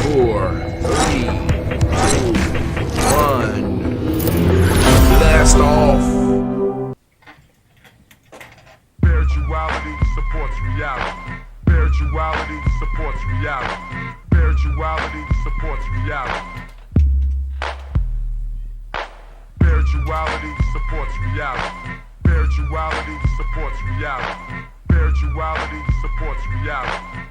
4, 3, 2, 1. Blast off. Spirituality supports reality. Spirituality supports reality. Spirituality supports reality. Spirituality supports reality. Spirituality supports reality. Spirituality supports reality.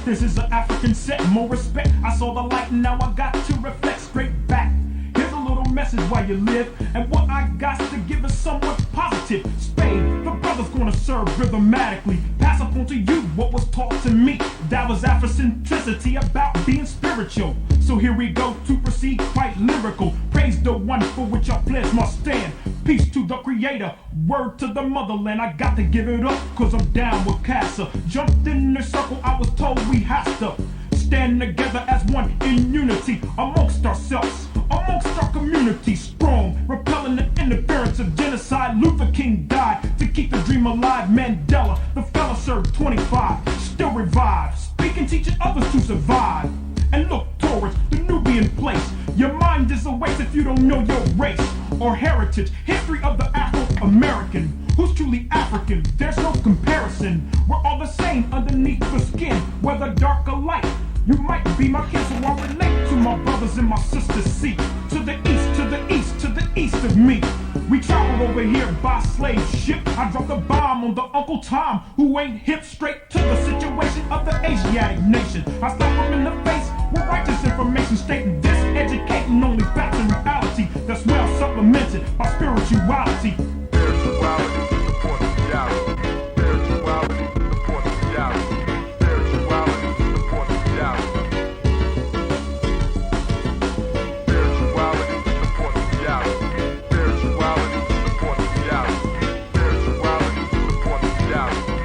This is an African set, more respect. I saw the light and now I got to reflect straight back. Here's a little message while you live, and what I got to give is somewhat positive. Spade, the brother's gonna serve rhythmatically. Pass up on to you what was taught to me. That was Afrocentricity about being spiritual. So here we go to proceed quite lyrical. Praise the one for which I pledge my stand. Peace to the creator, word to the motherland. I got to give it up, cause I'm down with Casa. Jumped in the circle, I was told we have to stand together as one in unity. Amongst ourselves, amongst our community. Strong, repelling the interference of genocide. Luther King died to keep the dream alive. Mandela, the fella served 25, still revived. Speaking, teaching others to survive. And look towards the Nubian place. Your mind is a waste if you don't know your race or heritage. History of the Afro-American. Who's truly African? There's no comparison. We're all the same underneath the skin, whether dark or light. You might be my kid, so I relate to my brothers and my sisters. See, to the east, to the east, to the east of me. We traveled over here by slave ship. I dropped a bomb on the Uncle Tom, who ain't hip. Straight to the situation of the Asiatic nation. I slap him in the face with righteous information, stating this, educating only facts and reality that's well supplemented by spirituality. Spirituality supports reality. Spirituality supports reality. Spirituality supports reality. Spirituality supports reality. Spirituality supports reality. Spirituality supports reality.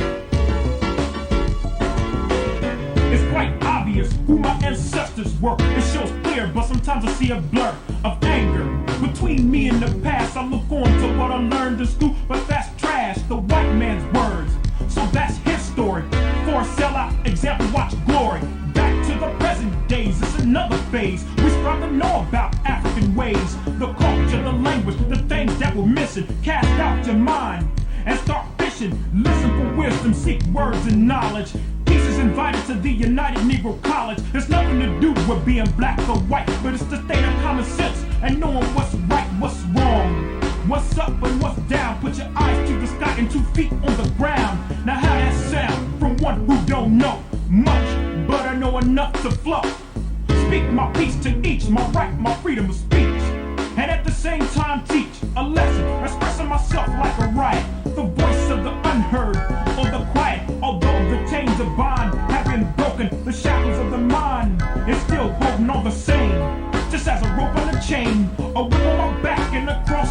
It's quite obvious who my ancestors were. It shows clear, but sometimes I see a blur of anger between me and the past. I look on to what I learned in school, but that's trash, the white man's words. So that's his story. For a sellout example, watch glory. Back to the present days, it's another phase. We strive to know about African ways, the culture, the language, the things that we're missing. Cast out your mind and start fishing. Listen for wisdom, seek words and knowledge. Peace is invited to the United Negro College. There's nothing to do with being black or white, but it's the state of common sense and knowing what's right, what's wrong, what's up and what's down. Put your eyes to the sky and 2 feet on the ground. Now how that sound from one who don't know much, but I know enough to flow. Speak my peace to each, my right, my freedom of speech, and at the same time teach a lesson, expressing myself like a riot, the voice of the unheard or the quiet. Although the chains of bond have been broken, the shackles of the mind is still holding on the same. Just as a rope on a chain, a whip on my back and a cross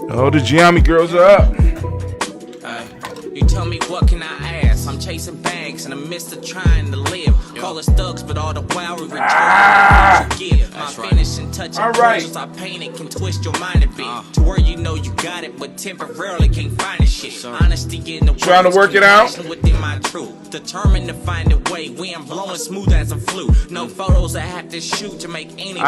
Oh, the Giammi girls are up. You tell me what can I ask? I'm chasing bags in the midst of trying to live. Call us thugs, but all the while we return what you give. My finishing touch and portions I painted can twist your mind a bit to where you know you got it, but temporarily can't find the shit. Honesty in the trying to work it out. Within my truth, determined to find a way. We ain't blowing smooth as a flute. No photos I have to shoot to make any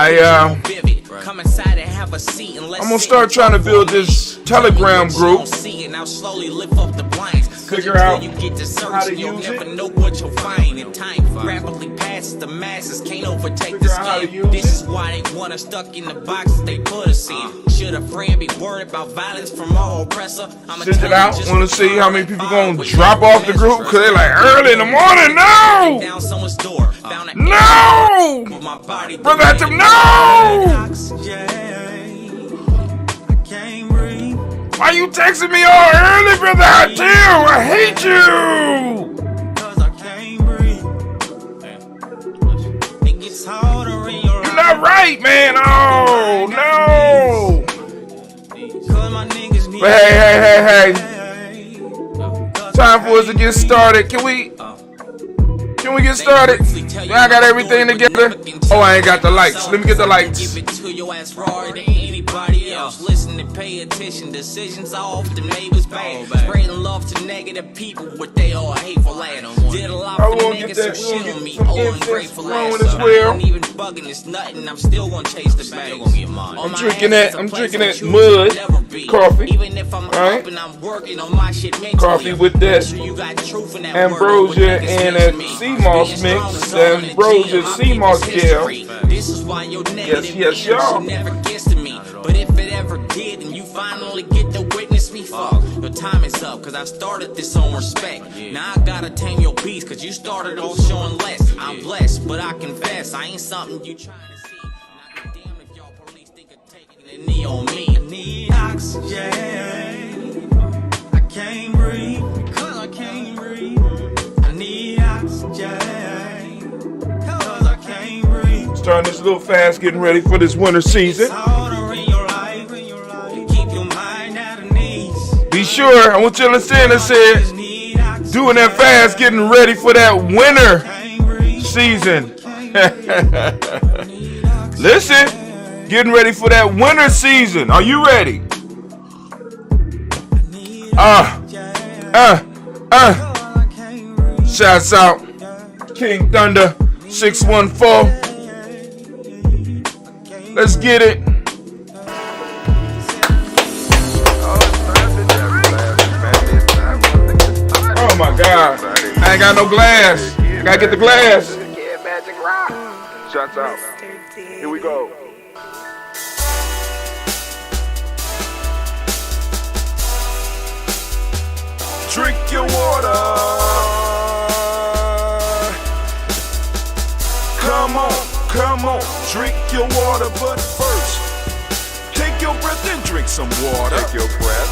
vivid. Come inside and have a seat and let's I'm gonna start trying to build this Telegram group. Now slowly lift up the blinds. Figure out you get to how to you'll use never it. know what you'll find. In time rapidly passes, the masses can't overtake this game. This is why they want us stuck in the boxes they put us in. Should a friend be worried about violence from our oppressor? Send it out. Want to see how many people gonna drop off the group? Cause they're like early in the morning. No! Down someone's door. No! Brother Hatem, no! Why you texting me all early, Brother Hatem? I hate you! You're not right, man. Oh, no! But hey. Time for us to get started. Can we get started? I got everything together. Oh, I ain't got the lights. Let me get the lights. Give it to your ass raw than anybody else. Listen and pay attention. Decisions are often made with bad. Spreading love to negative people, what they all hateful at. Did a lot for niggas who shit on me. Oh, ungrateful ass. I ain't even bugging. It's nothing. I'm still gonna chase the bag. I'm drinking that mud coffee. Even if I'm up and I'm working on my shit mentally. Coffee with that ambrosia and that sea moss mix. That ambrosia sea moss gel. This is why your negative y'all. never gets to me. But if it ever did and you finally get to witness me, fuck, your time is up, cause I started this on respect. Now I gotta tame your peace, cause you started off showing less. I'm blessed, but I confess, I ain't something you trying to see. And I be damned if y'all police think of taking a knee on me. I need oxygen. I can't breathe, cause I can't breathe. I need oxygen. Starting this a little fast, getting ready for this winter season. Be sure, I want you to understand, I said, doing that fast, getting ready for that winter season. Listen, getting ready for that winter season. Are you ready? Shouts out, King Thunder 614. Let's get it. Oh my God. I ain't got no glass. I gotta get the glass. Shots out. Here we go. Drink your water. Come on, drink your water, but first, take your breath and drink some water. Take your breath.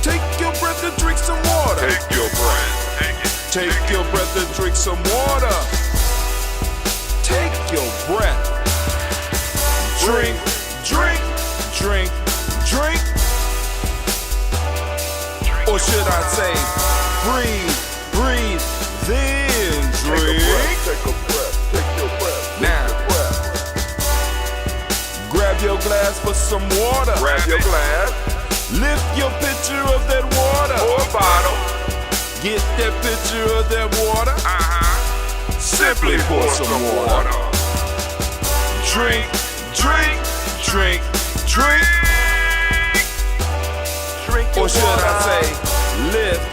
Take your breath and drink some water. Take your breath. Take your breath and drink some water. Take your breath. Drink. Or should I say, breathe, then drink. Take a breath. Now, grab your glass for some water. Grab your glass. Lift your pitcher of that water. Or bottle. Get that pitcher of that water. Simply pour some water. Drink. Or should I say, lift,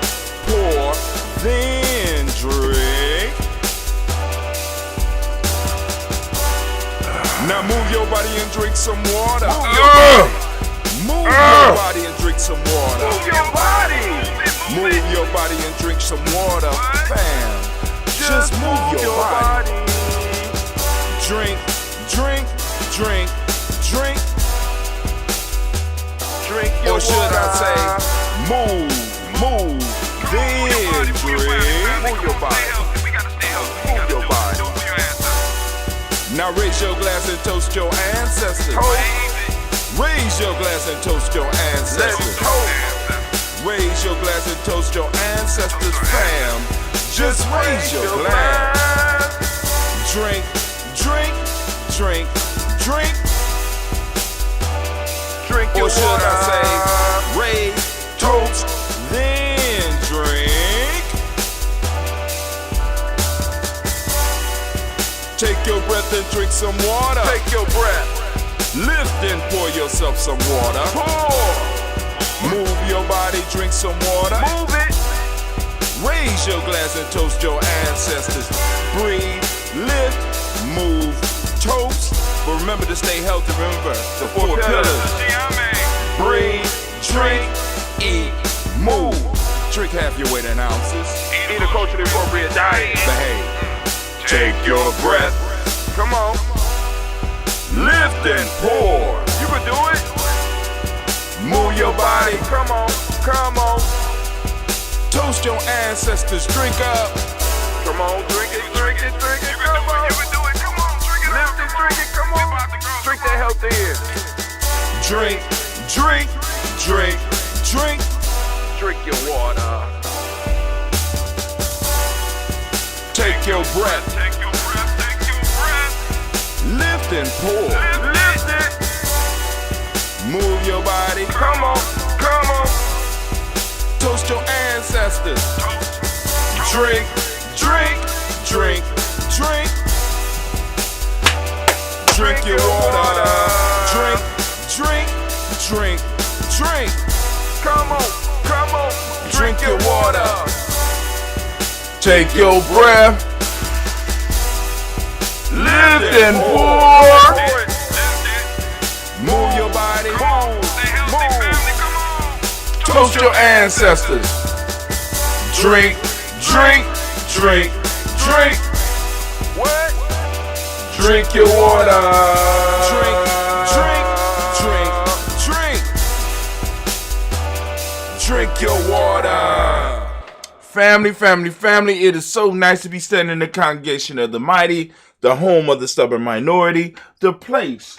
pour, then drink. Now move your body and drink some water. Move your body and drink some water. Move your body. Move your body and drink some water. Fam, just move your body. Drink. Or should I say, move, then drink. Move your body. Move your body. Now raise your glass and toast your ancestors. Raise Raise your glass and toast your ancestors. Raise your glass and toast your ancestors, fam. Just raise your glass. Drink, drink, drink, drink. Drink your Or should water. I say, raise, toast, then drink. Take your breath and drink some water. Take your breath. Lift and pour yourself some water. Pour. Move your body, drink some water. Move it. Raise your glass and toast your ancestors. Breathe, lift, move, toast. But remember to stay healthy. Remember the four pillars. Breathe, drink, eat, move. Drink half your weight in ounces. Eat a culturally appropriate diet. Behave. Take your breath. Come on. Lift and pour. You can do it. Move your body. Come on. Come on. Toast your ancestors. Drink up. Come on. Drink it. Drink it. Drink it. Come on. You can do it. Come on. Drink it. Lift it. Drink it. Come on. Drink that health in. Drink, drink, drink, drink. Drink your water. Take your breath. Take your breath. Take your breath. Lift and pour. Lift it. Move your body. Come on. Come on. Toast your ancestors. Drink, drink, drink, drink. Drink your water. Drink, drink, drink, drink. Come on. Come on. Drink your water. Take your breath. Lift and pour. Move your body. Toast your ancestors. Drink, drink, drink, drink. What? Drink your water. Drink, drink, drink, drink. Drink your water. Family, family, family. It is so nice to be standing in the congregation of the mighty, the home of the stubborn minority, the place.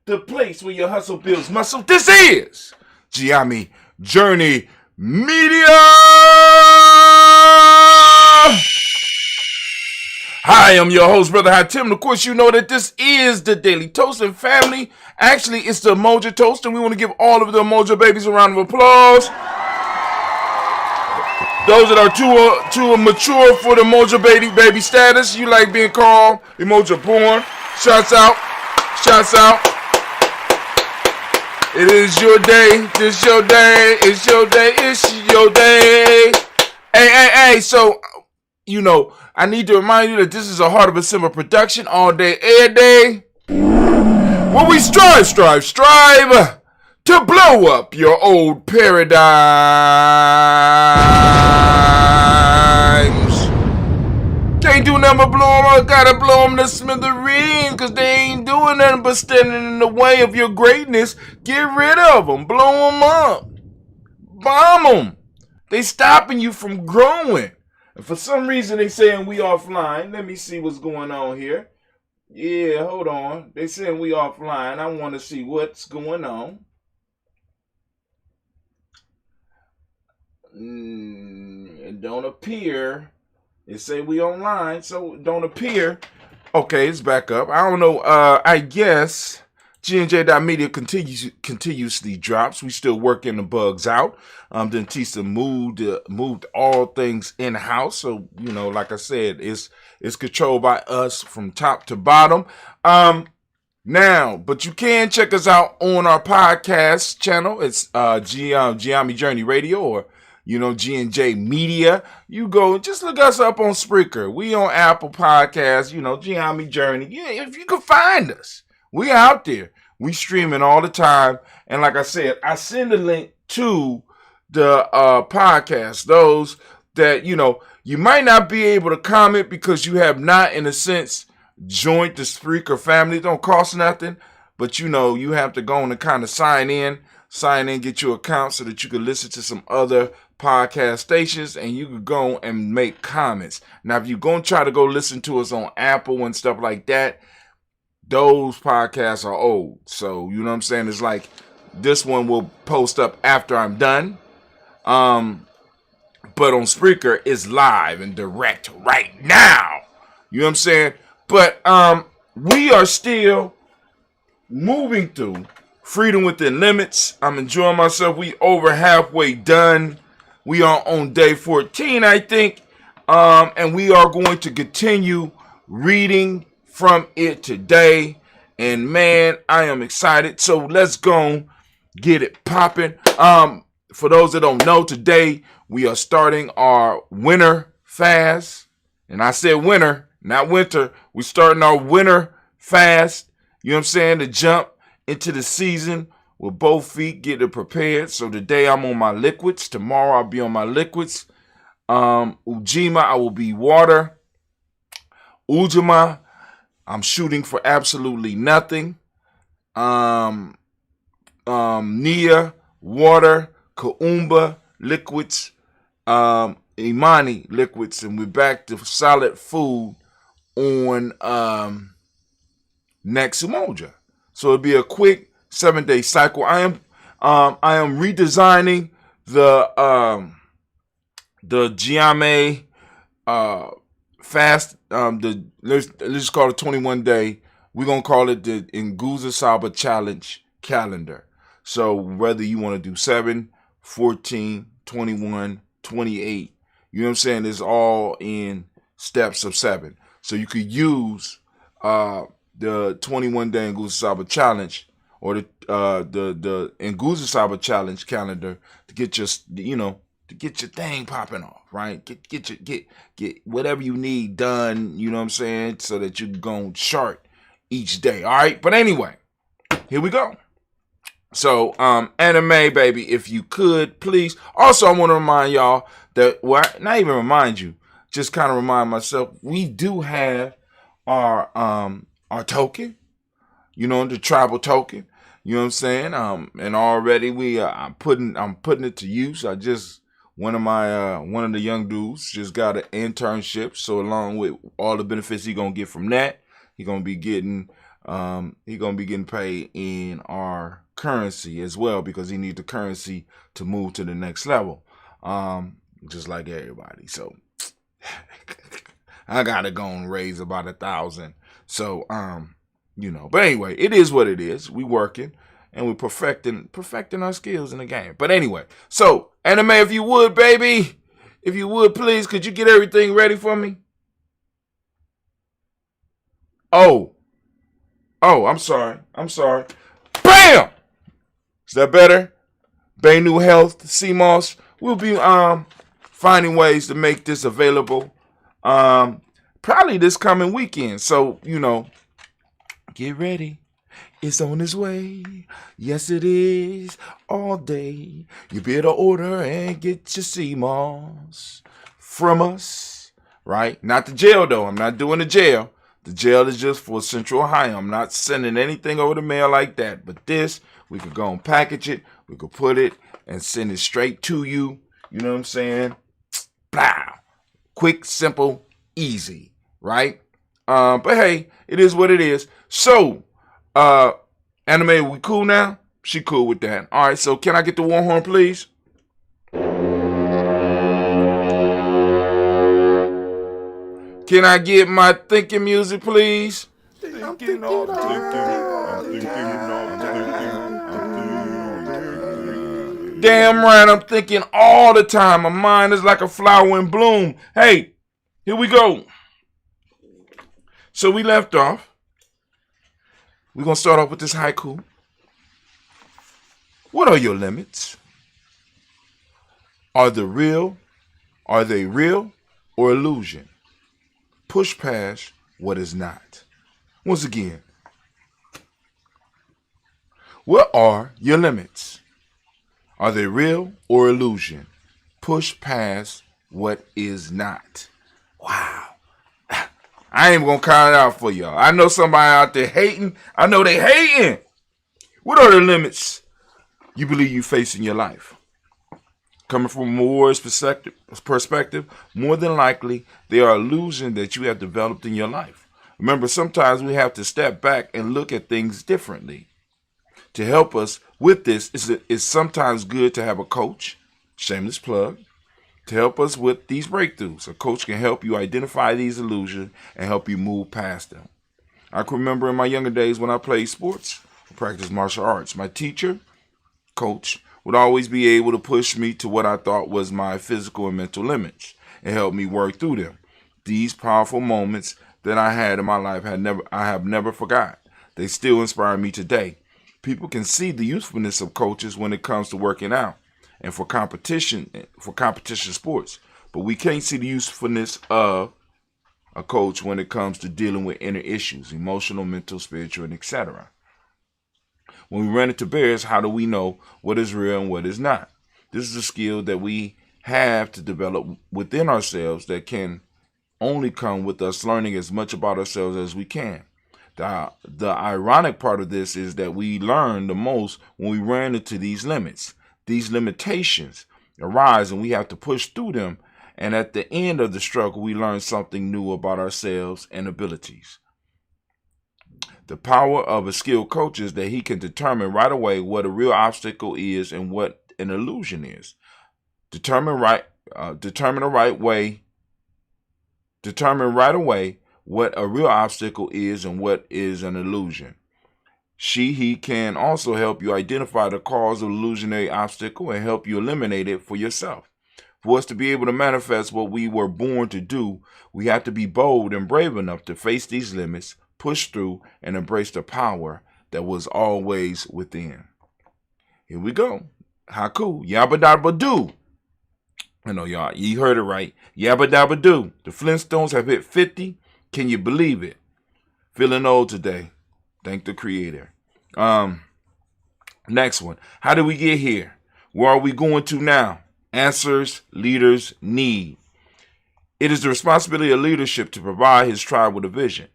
The place where your hustle builds muscle. This is Giami Journey Media. Hi, I'm your host, Brother High Tim. Of course, you know that this is the Daily Toast, and family, actually, it's the Umoja Toast, and we want to give all of the Umoja babies a round of applause. Those that are too mature for the Umoja baby status, you like being called Umoja born. Shouts out. Shouts out. It is your day. This your day. It's your day. It's your day. Hey. So, you know, I need to remind you that this is a Heart of a Simmer production all day, every day. Where we strive to blow up your old paradigms. Can't do nothing but blow them. I gotta blow them to smithereens, cause they ain't doing nothing but standing in the way of your greatness. Get rid of them. Blow them up. Bomb them. They stopping you from growing. And for some reason they saying we offline. Let me see what's going on here. Yeah, hold on. They saying we offline. I want to see what's going on. It don't appear. It say we online, so it don't appear. Okay, it's back up. I don't know. I guess GNJ.media continuously drops. We still working the bugs out. Then Tisa moved all things in house. So you know, like I said, it's controlled by us from top to bottom. Now, but you can check us out on our podcast channel. It's Giami Journey Radio, or you know, G&J Media. You go, just look us up on Spreaker. We on Apple Podcasts, you know, Giami Journey. Yeah, if you can find us, we out there. We streaming all the time. And like I said, I send a link to the podcast. Those that, you know, you might not be able to comment because you have not, in a sense, joined the Spreaker family. It don't cost nothing. But, you know, you have to go on and kind of sign in, get your account so that you can listen to some other podcast stations, and you could go and make comments. Now, if you're going to try to go listen to us on Apple and stuff like that, those podcasts are old. So, you know what I'm saying? It's like this one will post up after I'm done. But on Spreaker, it's live and direct right now. You know what I'm saying? But we are still moving through Freedom Within Limits. I'm enjoying myself. We over halfway done. We are on day 14, I think. And we are going to continue reading from it today. And man, I am excited. So let's go get it popping. For those that don't know, today we are starting our winter fast. And I said winter, not winter. We're starting our winter fast. You know what I'm saying? To jump into the season with both feet, get it prepared. So today I'm on my liquids. Tomorrow I'll be on my liquids. Ujima, I will be water. Ujima, I'm shooting for absolutely nothing. Nia, water. Kaumba, liquids. Imani, liquids. And we're back to solid food on next Umoja. So it'll be a quick 7-day cycle. I am redesigning the Giame fast. Let's just call it 21-day. We're gonna call it the Nguza Saba Challenge calendar. So whether you want to do 7, 14, 21, 28, you know what I'm saying? It's all in steps of 7. So you could use the 21-day Nguza Saba Challenge or the Nguza Saba Challenge calendar to get your, to get your thing popping off, right? Get whatever you need done, you know what I'm saying, so that you can go chart each day, all right? But anyway, here we go. So, anime, baby, if you could, please. Also, I want to remind y'all that, well, not even remind you, just kind of remind myself, we do have our token, the tribal token. You know what I'm saying? And already I'm putting it to use. I just one of the young dudes just got an internship. So along with all the benefits he gonna get from that, he gonna be getting paid in our currency as well, because he needs the currency to move to the next level. Just like everybody. So I gotta go and raise about 1,000. So but anyway, it is what it is. We working and we're perfecting our skills in the game. But anyway, so anime, if you would, baby, if you would, please, could you get everything ready for me? Oh, I'm sorry. Bam! Is that better? Baynu Health, CMOS. We'll be finding ways to make this available. Probably this coming weekend. So, get ready. It's on its way. Yes, it is. All day. You better order and get your CMOS from us. Right? Not the jail, though. I'm not doing the jail. The jail is just for Central Ohio. I'm not sending anything over the mail like that. But this, we could go and package it. We could put it and send it straight to you. You know what I'm saying? Blah. Quick, simple, easy. Right? But hey, it is what it is. So, anime, we cool now? She cool with that. All right, so can I get the war horn, please? Can I get my thinking music, please? Damn right, I'm thinking all the time. My mind is like a flower in bloom. Hey, here we go. So we left off. We're going to start off with this haiku. What are your limits? Are they real or illusion? Push past what is not. Once again, what are your limits? Are they real or illusion? Push past what is not. Wow. I ain't gonna count it out for y'all. I know somebody out there hating. I know they hating. What are the limits you believe you face in your life? Coming from a warrior's perspective, more than likely, they are illusions that you have developed in your life. Remember, sometimes we have to step back and look at things differently. To help us with this, it's sometimes good to have a coach, shameless plug, to help us with these breakthroughs. A coach can help you identify these illusions and help you move past them. I can remember in my younger days when I played sports, practiced martial arts. My teacher, coach, would always be able to push me to what I thought was my physical and mental limits and help me work through them. These powerful moments that I had in my life I have never forgot. They still inspire me today. People can see the usefulness of coaches when it comes to working out and for competition sports, but we can't see the usefulness of a coach when it comes to dealing with inner issues, emotional, mental, spiritual, and etc. When we run into barriers, how do we know what is real and what is not? This is a skill that we have to develop within ourselves that can only come with us learning as much about ourselves as we can. The ironic part of this is that we learn the most when we run into these limits. These limitations arise and we have to push through them. And at the end of the struggle, we learn something new about ourselves and abilities. The power of a skilled coach is that he can determine right away what a real obstacle is and what an illusion is. Determine right away what a real obstacle is and what is an illusion. He can also help you identify the cause of the illusionary obstacle and help you eliminate it for yourself. For us to be able to manifest what we were born to do, we have to be bold and brave enough to face these limits, push through, and embrace the power that was always within. Here we go. Haiku, yabba dabba doo. I know y'all, you heard it right. Yabba dabba doo. The Flintstones have hit 50. Can you believe it? Feeling old today. Thank the Creator. Next one. How did we get here? Where are we going to now? Answers leaders need. It is the responsibility of leadership to provide his tribe with a vision.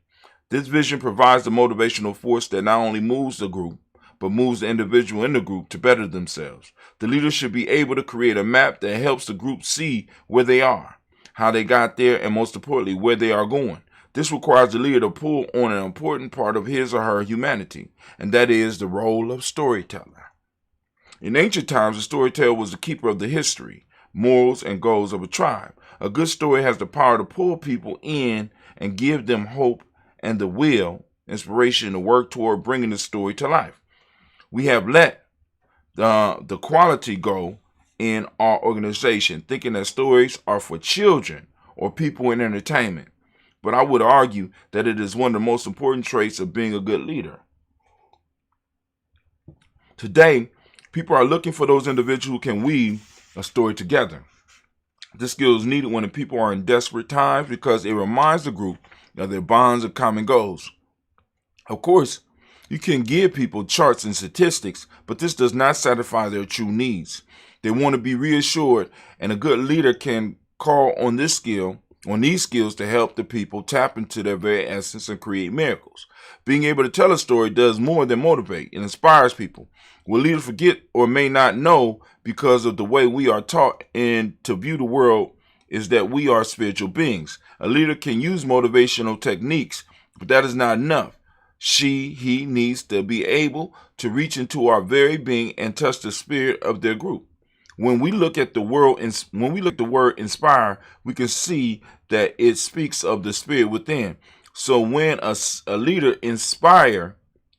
This vision provides the motivational force that not only moves the group, but moves the individual in the group to better themselves. The leader should be able to create a map that helps the group see where they are, how they got there, and most importantly, where they are going. This requires the leader to pull on an important part of his or her humanity, and that is the role of storyteller. In ancient times, the storyteller was the keeper of the history, morals, and goals of a tribe. A good story has the power to pull people in and give them hope and the will, inspiration to work toward bringing the story to life. We have let the quality go in our organization, thinking that stories are for children or people in entertainment. But I would argue that it is one of the most important traits of being a good leader. Today, people are looking for those individuals who can weave a story together. This skill is needed when the people are in desperate times because it reminds the group of their bonds and common goals. Of course, you can give people charts and statistics, but this does not satisfy their true needs. They want to be reassured, and a good leader can call on these skills to help the people tap into their very essence and create miracles. Being able to tell a story does more than motivate. It inspires people. What leaders forget or may not know because of the way we are taught and to view the world is that we are spiritual beings. A leader can use motivational techniques, but that is not enough. He needs to be able to reach into our very being and touch the spirit of their group. When we look at the word inspire, we can see that it speaks of the spirit within. So when a leader inspire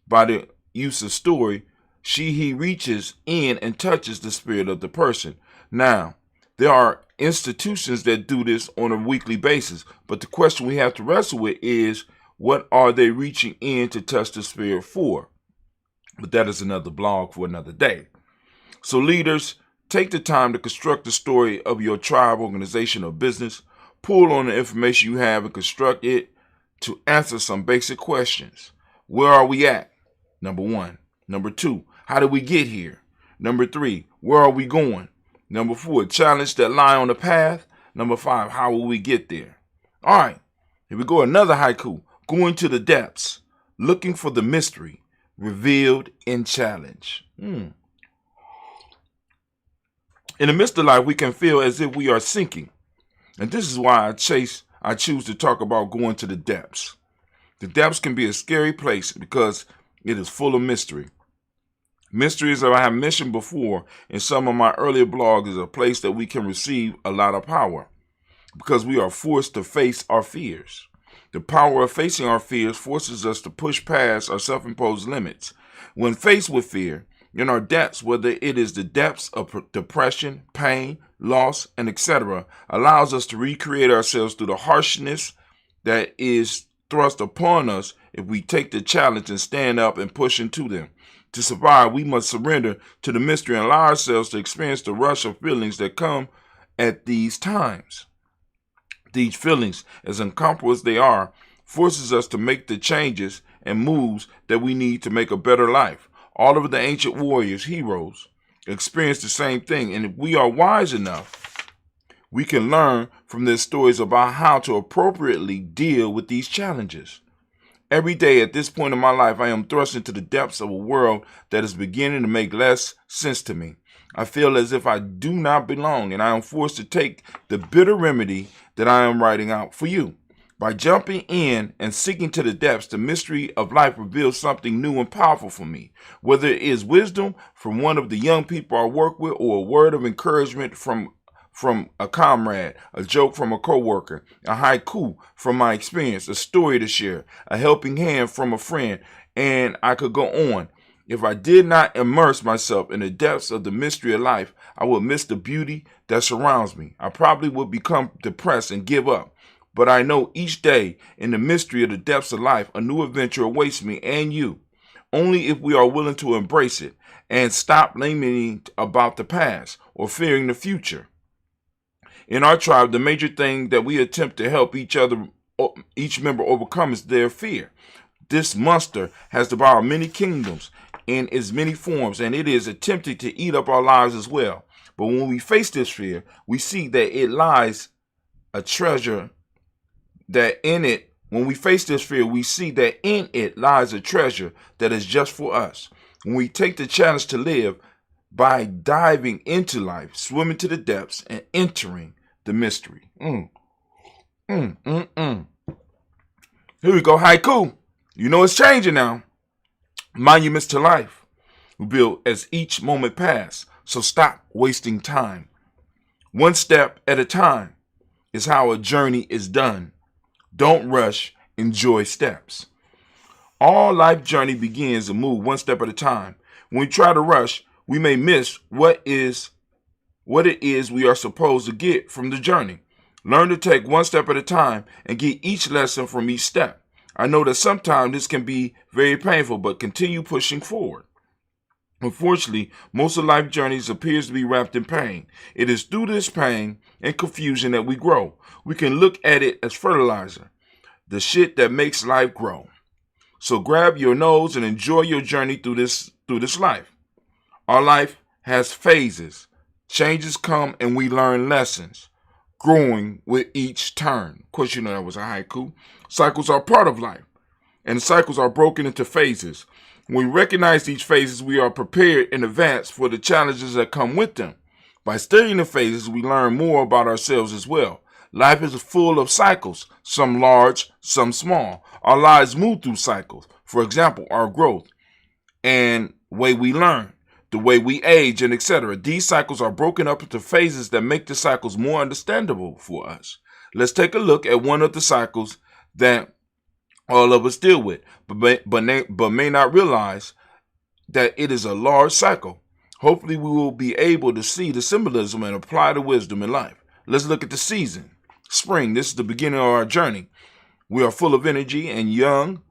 by the use of story, he reaches in and touches the spirit of the person. Now, there are institutions that do this on a weekly basis, but the question we have to wrestle with is, what are they reaching in to touch the spirit for? But that is another blog for another day. So leaders, take the time to construct the story of your tribe, organization, or business. Pull on the information you have and construct it to answer some basic questions. Where are we at? Number 1. Number 2, how did we get here? Number 3, where are we going? Number 4, challenge that lie on the path. Number 5, how will we get there? All right, here we go. Another haiku. Going to the depths, looking for the mystery, revealed in challenge. In the midst of life, we can feel as if we are sinking. And this is why I choose to talk about going to the depths. The depths can be a scary place because it is full of mystery. Mystery, as I have mentioned before in some of my earlier blogs, is a place that we can receive a lot of power because we are forced to face our fears. The power of facing our fears forces us to push past our self-imposed limits. When faced with fear, in our depths, whether it is the depths of depression, pain, loss, and etc., allows us to recreate ourselves through the harshness that is thrust upon us if we take the challenge and stand up and push into them. To survive, we must surrender to the mystery and allow ourselves to experience the rush of feelings that come at these times. These feelings, as uncomfortable as they are, forces us to make the changes and moves that we need to make a better life. All of the ancient warriors, heroes, experienced the same thing, and if we are wise enough, we can learn from their stories about how to appropriately deal with these challenges. Every day at this point in my life, I am thrust into the depths of a world that is beginning to make less sense to me. I feel as if I do not belong, and I am forced to take the bitter remedy that I am writing out for you. By jumping in and seeking to the depths, the mystery of life reveals something new and powerful for me. Whether it is wisdom from one of the young people I work with, or a word of encouragement from a comrade, a joke from a coworker, a haiku from my experience, a story to share, a helping hand from a friend, and I could go on. If I did not immerse myself in the depths of the mystery of life, I would miss the beauty that surrounds me. I probably would become depressed and give up. But I know each day in the mystery of the depths of life, a new adventure awaits me and you. Only if we are willing to embrace it and stop lamenting about the past or fearing the future. In our tribe, the major thing that we attempt to help each member overcome is their fear. This monster has devoured many kingdoms in its many forms, and it is attempting to eat up our lives as well. But when we face this fear, we see that it lies a treasure that in it, when we face this fear, we see that in it lies a treasure that is just for us. When we take the challenge to live by diving into life, swimming to the depths, and entering the mystery. Here we go, haiku. You know it's changing now. Monuments to life we build as each moment passes, so stop wasting time. One step at a time is how a journey is done. Don't rush, enjoy steps. All life journey begins and move one step at a time. When we try to rush, we may miss what it is we are supposed to get from the journey. Learn to take one step at a time and get each lesson from each step. I know that sometimes this can be very painful, but continue pushing forward. Unfortunately, most of life journeys appears to be wrapped in pain. It is through this pain and confusion that we grow. We can look at it as fertilizer, the shit that makes life grow. So grab your nose and enjoy your journey through this life. Our life has phases. Changes come and we learn lessons, growing with each turn. Of course, you know that was a haiku. Cycles are part of life, and cycles are broken into phases. When we recognize these phases, we are prepared in advance for the challenges that come with them. By studying the phases, we learn more about ourselves as well. Life is full of cycles, some large, some small. Our lives move through cycles. For example, our growth and way we learn, the way we age, and etc. These cycles are broken up into phases that make the cycles more understandable for us. Let's take a look at one of the cycles that all of us deal with, but may not realize that it is a large cycle. Hopefully we will be able to see the symbolism and apply the wisdom in life. Let's look at the season. Spring, this is the beginning of our journey. We are full of energy and young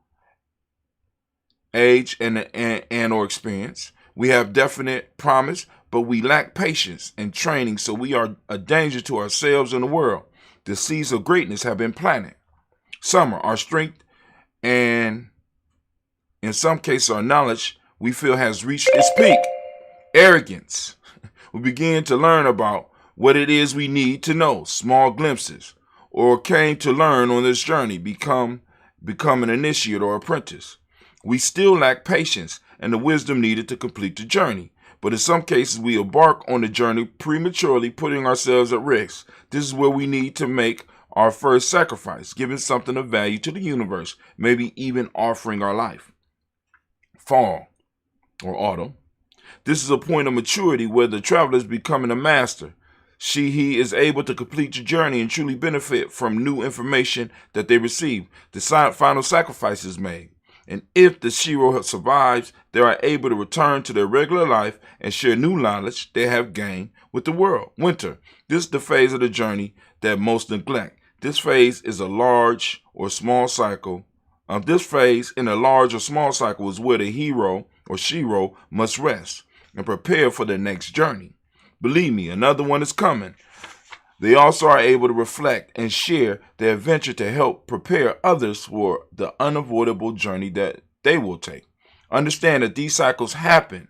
age and or experience. We have definite promise, but we lack patience and training, so we are a danger to ourselves and the world. The seeds of greatness have been planted. Summer, our strength and in some cases our knowledge we feel has reached its peak. Arrogance. We begin to learn about what it is we need to know, small glimpses, or came to learn on this journey, become an initiate or apprentice. We still lack patience and the wisdom needed to complete the journey. But in some cases, we embark on the journey prematurely, putting ourselves at risk. This is where we need to make our first sacrifice, giving something of value to the universe, maybe even offering our life. Fall or autumn. This is a point of maturity where the traveler is becoming a master. He is able to complete the journey and truly benefit from new information that they receive. The final sacrifice is made. And if the Shiro survives, they are able to return to their regular life and share new knowledge they have gained with the world. Winter. This is the phase of the journey that most neglect. This phase is a large or small cycle. This phase in a large or small cycle is where the hero or Shiro must rest and prepare for the next journey. Believe me, another one is coming. They also are able to reflect and share their adventure to help prepare others for the unavoidable journey that they will take. Understand that these cycles happen.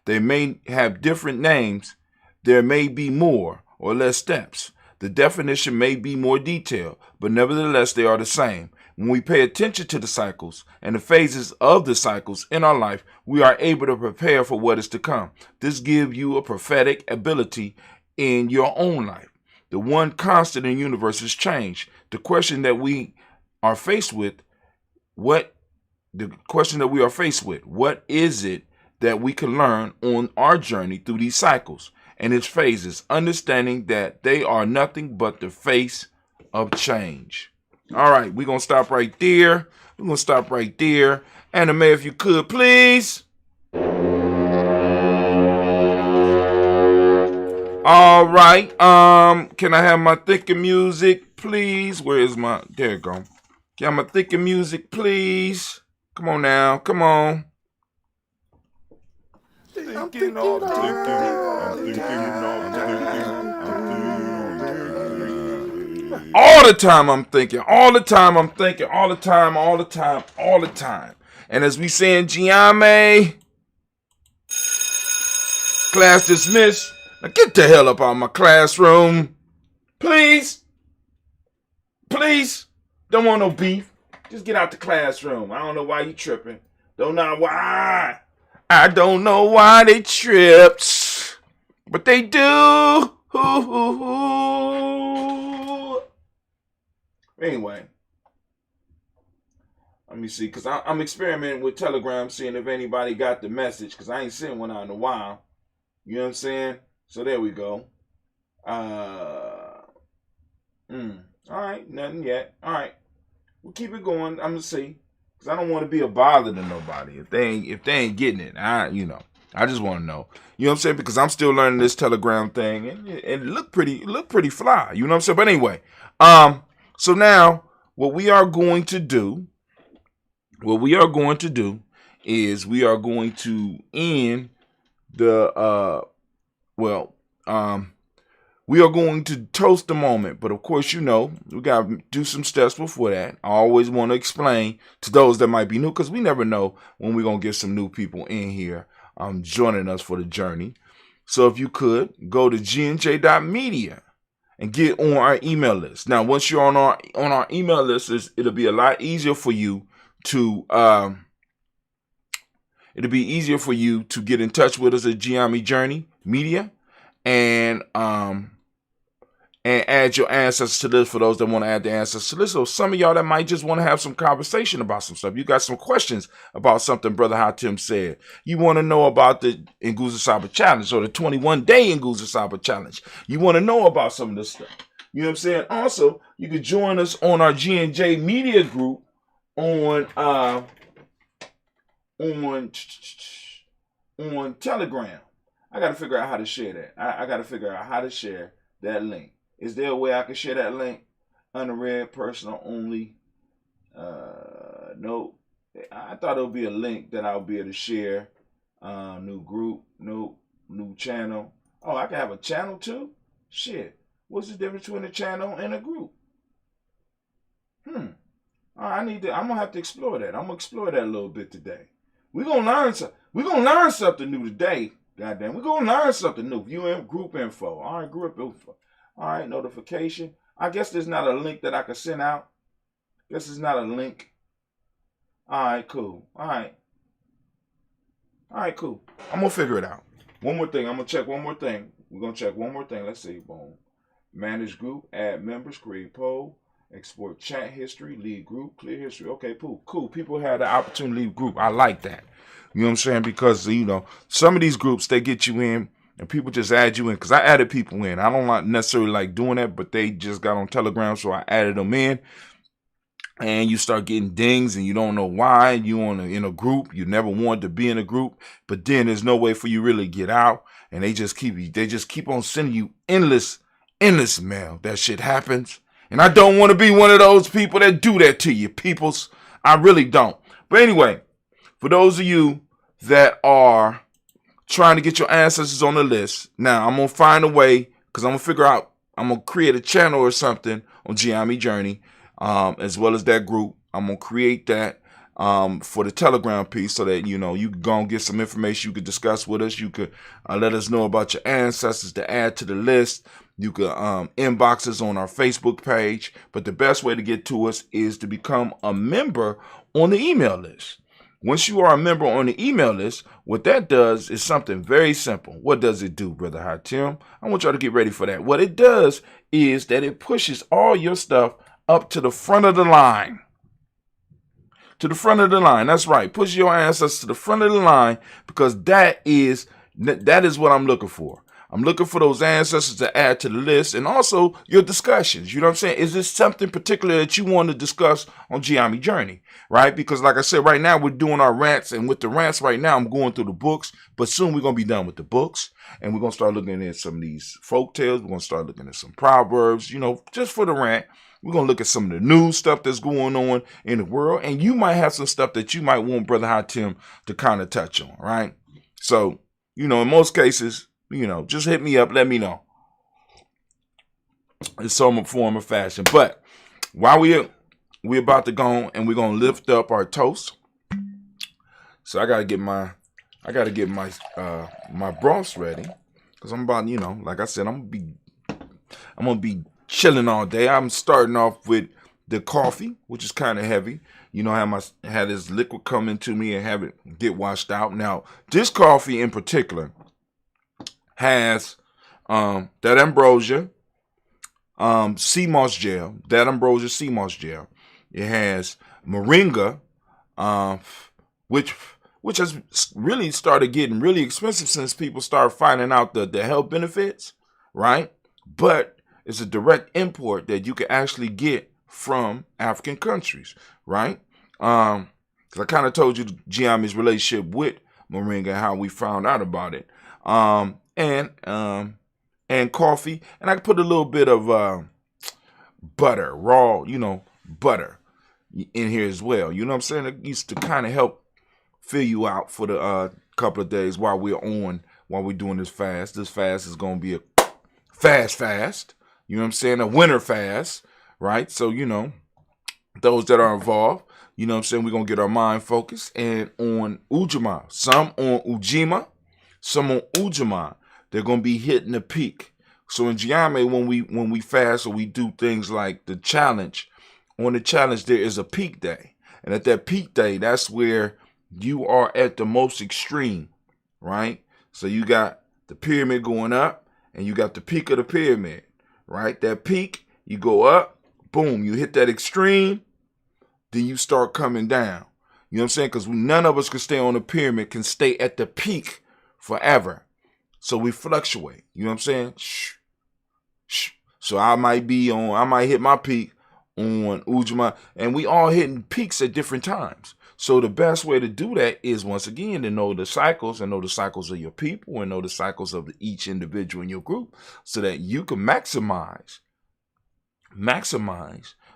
They may have different names. There may be more or less steps. The definition may be more detailed, but nevertheless they are the same. When we pay attention to the cycles and the phases of the cycles in our life, we are able to prepare for what is to come. This gives you a prophetic ability in your own life. The one constant in the universe is change. The question that we are faced with, what is it that we can learn on our journey through these cycles and its phases, understanding that they are nothing but the face of change. All right, we're going to stop right there. Anime, if you could, please. All right, can I have my thinking music, please? Where is my, there it go. Can I have my thinking music, please? Come on now, come on. All the time I'm thinking. And as we say in Giame, class dismissed. Now get the hell up out of my classroom. Please. Don't want no beef. Just get out the classroom. I don't know why you tripping. Don't know why. I don't know why they tripped. But they do. Anyway, let me see, because I'm experimenting with Telegram, seeing if anybody got the message, because I ain't sent one out in a while. You know what I'm saying? So there we go. All right, nothing yet. All right, we'll keep it going. I'm gonna see, because I don't want to be a bother to nobody if they ain't getting it. I just want to know. You know what I'm saying? Because I'm still learning this Telegram thing, and it look pretty fly. You know what I'm saying? But anyway, so now what we are going to do is we are going to end the we are going to toast the moment, but of course, you know, we got to do some steps before that. I always want to explain to those that might be new, because we never know when we're going to get some new people in here joining us for the journey. So if you could, go to gnj.media and get on our email list. Now, once you're on our email list, it'll be a lot easier for you to get in touch with us at Giami Journey Media and add your ancestors to this for those that want to add the ancestors to this. So some of y'all that might just want to have some conversation about some stuff. You got some questions about something Brother Hatim said. You want to know about the Nguza Saba Challenge or the 21-day Nguza Saba Challenge. You want to know about some of this stuff. You know what I'm saying? Also, you can join us on our G&J Media group on Telegram. I got to figure out how to share that. I got to figure out how to share that link. Is there a way I can share that link? Unread, personal only. Nope. I thought it would be a link that I'll be able to share. New group. Nope. New channel. Oh, I can have a channel too? Shit. What's the difference between a channel and a group? I'm gonna have to explore that. I'm gonna explore that a little bit today. We're gonna learn something new today. Goddamn, we're gonna learn something new. Group info. All right, group info. All right, notification. I guess there's not a link that I can send out. Guess there's not a link. All right, cool. All right, cool. I'm gonna figure it out. One more thing. I'm gonna check one more thing. We're gonna check one more thing. Let's see. Boom. Manage group. Add members. Create poll. Export chat history, lead group, clear history. Okay, cool. People had the opportunity to leave group. I like that. You know what I'm saying? Because, some of these groups, they get you in and people just add you in. Because I added people in. I don't necessarily like doing that, but they just got on Telegram, so I added them in. And you start getting dings and you don't know why. You in a group. You never wanted to be in a group. But then there's no way for you really to get out. And they just keep on sending you endless mail. That shit happens. And I don't want to be one of those people that do that to you, peoples. I really don't. But anyway, for those of you that are trying to get your ancestors on the list, now I'm going to find a way, because I'm going to figure out, I'm going to create a channel or something on Giami Journey, as well as that group. I'm going to create that for the Telegram piece so that, you can go and get some information you could discuss with us. You could let us know about your ancestors to add to the list. You could inbox us on our Facebook page. But the best way to get to us is to become a member on the email list. Once you are a member on the email list, what that does is something very simple. What does it do, Brother Hatim? I want y'all to get ready for that. What it does is that it pushes all your stuff up to the front of the line. To the front of the line. That's right. Push your ancestors to the front of the line, because that is what I'm looking for. I'm looking for those ancestors to add to the list, and also your discussions. You know what I'm saying? Is this something particular that you want to discuss on Giami Journey, right? Because like I said, right now we're doing our rants, and with the rants right now, I'm going through the books, but soon we're going to be done with the books, and we're going to start looking at some of these folk tales. We're going to start looking at some proverbs, just for the rant. We're going to look at some of the news stuff that's going on in the world, and you might have some stuff that you might want Brother Hatim to kind of touch on, right? So, in most cases, just hit me up. Let me know. In some form or fashion. But while we're about to go, and we're gonna lift up our toast. So I gotta get my my broths ready, because I'm about, like I said, I'm gonna be chilling all day. I'm starting off with the coffee, which is kind of heavy. I had this liquid come into me and have it get washed out. Now, this coffee in particular has that ambrosia sea moss gel. That ambrosia sea moss gel. It has moringa, which has really started getting really expensive since people started finding out the health benefits, right? But it's a direct import that you can actually get from African countries, right? Because I kind of told you Giami's relationship with moringa, how we found out about it. And coffee, and I put a little bit of butter, raw, butter in here as well. You know what I'm saying? It used to kind of help fill you out for the couple of days while we're doing this fast. This fast is going to be a fast. You know what I'm saying? A winter fast, right? So, those that are involved, you know what I'm saying? We're going to get our mind focused and on Ujamaa, some on Ujima, some on Ujamaa. They're going to be hitting the peak. So in Giami, when we fast or we do things like the challenge, on the challenge there is a peak day. And at that peak day, that's where you are at the most extreme, right? So you got the pyramid going up and you got the peak of the pyramid, right? That peak, you go up, boom, you hit that extreme, then you start coming down. You know what I'm saying? Because none of us can stay on the pyramid, can stay at the peak forever. So we fluctuate. You know what I'm saying? So I might hit my peak on Ujamaa, and we all hitting peaks at different times. So the best way to do that is, once again, to know the cycles, and know the cycles of your people, and know the cycles of each individual in your group, so that you can maximize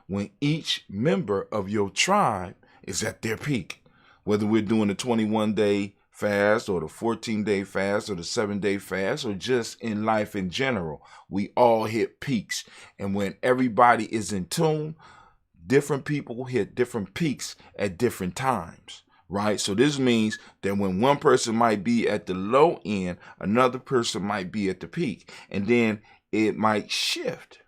when each member of your tribe is at their peak. Whether we're doing a 21-day fast or the 14-day fast or the 7-day fast, or just in life in general, we all hit peaks. And when everybody is in tune, different people hit different peaks at different times, right? So this means that when one person might be at the low end, another person might be at the peak, and then it might shift.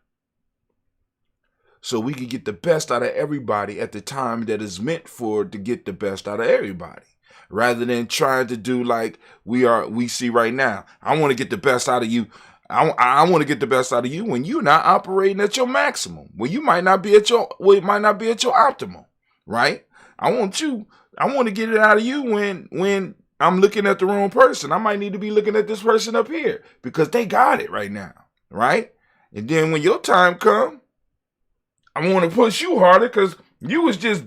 So we can get the best out of everybody at the time that is meant to get the best out of everybody, rather than trying to do like we see right now. I want to get the best out of you. I want to get the best out of you when you're not operating at your maximum. When you might not be at your optimal, right? I want to get it out of you when I'm looking at the wrong person. I might need to be looking at this person up here because they got it right now, right? And then when your time comes, I want to push you harder because you was just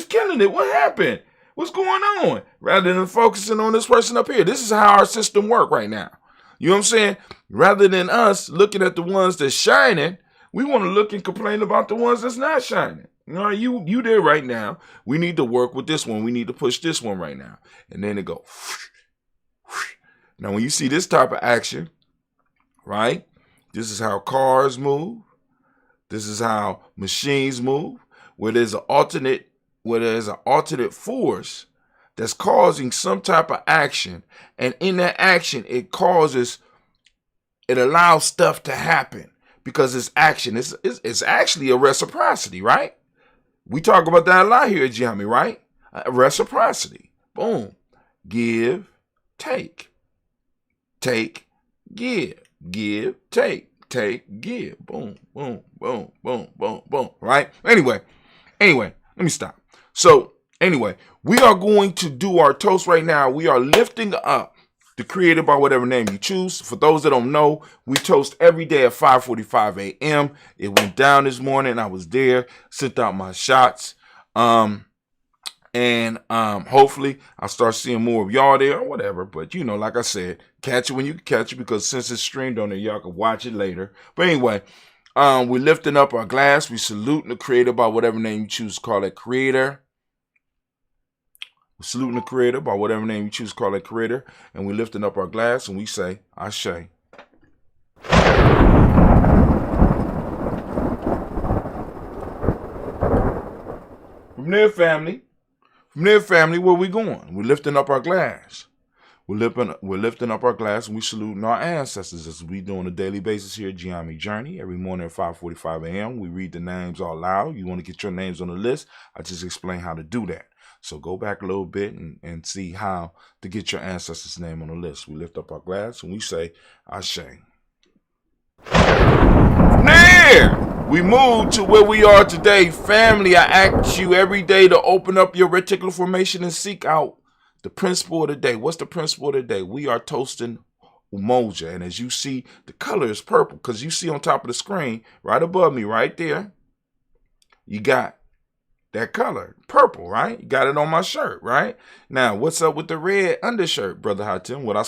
killing it. What happened? What's going on? Rather than focusing on this person up here. This is how our system works right now. You know what I'm saying? Rather than us looking at the ones that's shining, we want to look and complain about the ones that's not shining. You there right now. We need to work with this one. We need to push this one right now. And then it go. Now, when you see this type of action, right? This is how cars move. This is how machines move. Where there's an alternate force that's causing some type of action. And in that action, it allows stuff to happen because it's action. It's actually a reciprocity, right? We talk about that a lot here at Geometry, right? Reciprocity. Boom. Give, take. Take, give. Give, take. Take, give. Boom, boom, boom, boom, boom, boom. Right? Anyway, let me stop. So, anyway, we are going to do our toast right now. We are lifting up the creator by whatever name you choose. For those that don't know, we toast every day at 5:45 a.m. It went down this morning. I was there, sent out my shots. And hopefully I'll start seeing more of y'all there or whatever. But, like I said, catch it when you can catch it because since it's streamed on there, y'all can watch it later. But anyway, we're lifting up our glass. We saluting the creator by whatever name you choose to call it creator. We're saluting the creator by whatever name you choose to call it creator. And we're lifting up our glass and we say, Ashe. From there, family, where we going? We're lifting up our glass. We're lifting up our glass and we saluting our ancestors as we do on a daily basis here at Geometry Journey. Every morning at 5:45 a.m. We read the names all loud. You want to get your names on the list? I just explained how to do that. So go back a little bit and see how to get your ancestors' name on the list. We lift up our glass and we say, Ashe. From there, we move to where we are today. Family, I ask you every day to open up your reticular formation and seek out the principle of the day. What's the principle of the day? We are toasting Umoja. And as you see, the color is purple because you see on top of the screen, right above me, right there, you got that color, purple, right? You got it on my shirt, right? Now, what's up with the red undershirt, Brother Hatim? What I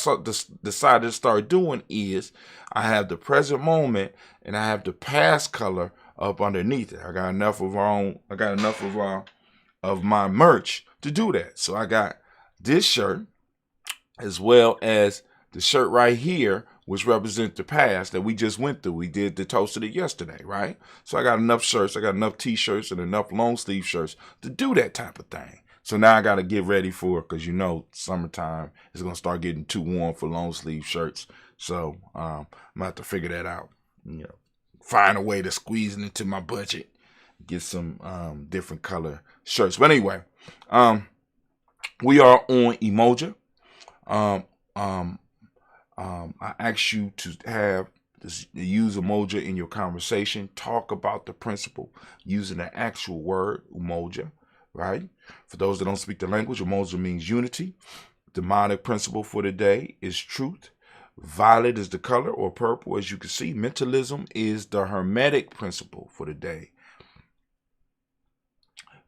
decided to start doing is I have the present moment and I have the past color up underneath it. I got enough of my merch to do that. So I got this shirt as well as the shirt right here, which represents the past that we just went through. We did the toast of it yesterday, right? So I got enough shirts, I got enough t-shirts and enough long sleeve shirts to do that type of thing. So now I got to get ready for it because summertime is going to start getting too warm for long sleeve shirts. So I'm going to have to figure that out. Find a way to squeeze it into my budget, get some different color shirts. But anyway, we are on Umoja. I ask you to use Umoja in your conversation. Talk about the principle using the actual word Umoja, right? For those that don't speak the language, Umoja means unity. The demonic principle for the day is truth. Violet is the color, or purple, as you can see. Mentalism is the hermetic principle for the day.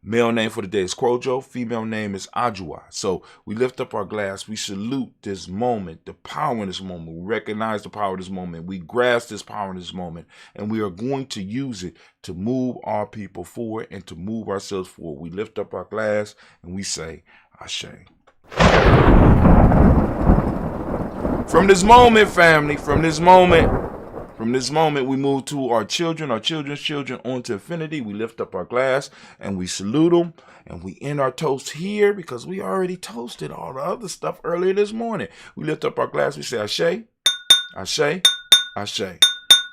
Male name for the day is Kwojo. Female name is Ajua. So we lift up our glass. We salute this moment, the power in this moment. We recognize the power of this moment. We grasp this power in this moment. And we are going to use it to move our people forward and to move ourselves forward. We lift up our glass and we say, Ashe. From this moment, family, from this moment, we move to our children's children, on to infinity. We lift up our glass and we salute them. And we end our toast here because we already toasted all the other stuff earlier this morning. We lift up our glass. We say, Ashe, Ashe, Ashe.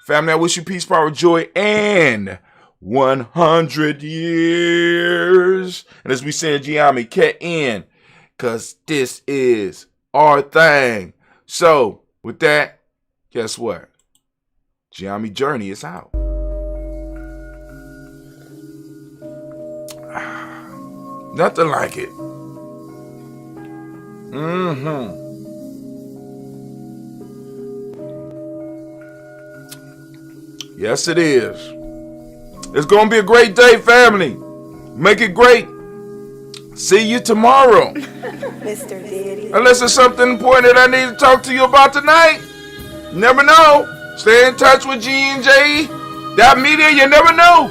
Family, I wish you peace, power, joy, and 100 years. And as we say in Geometry, cat in, because this is our thing. So, with that, guess what? Giammi Journey is out. Nothing like it. Yes, it is. It's going to be a great day, family. Make it great. See you tomorrow. Mr. Diddy. Unless there's something important that I need to talk to you about tonight. Never know. Stay in touch with G&J. That media, you never know.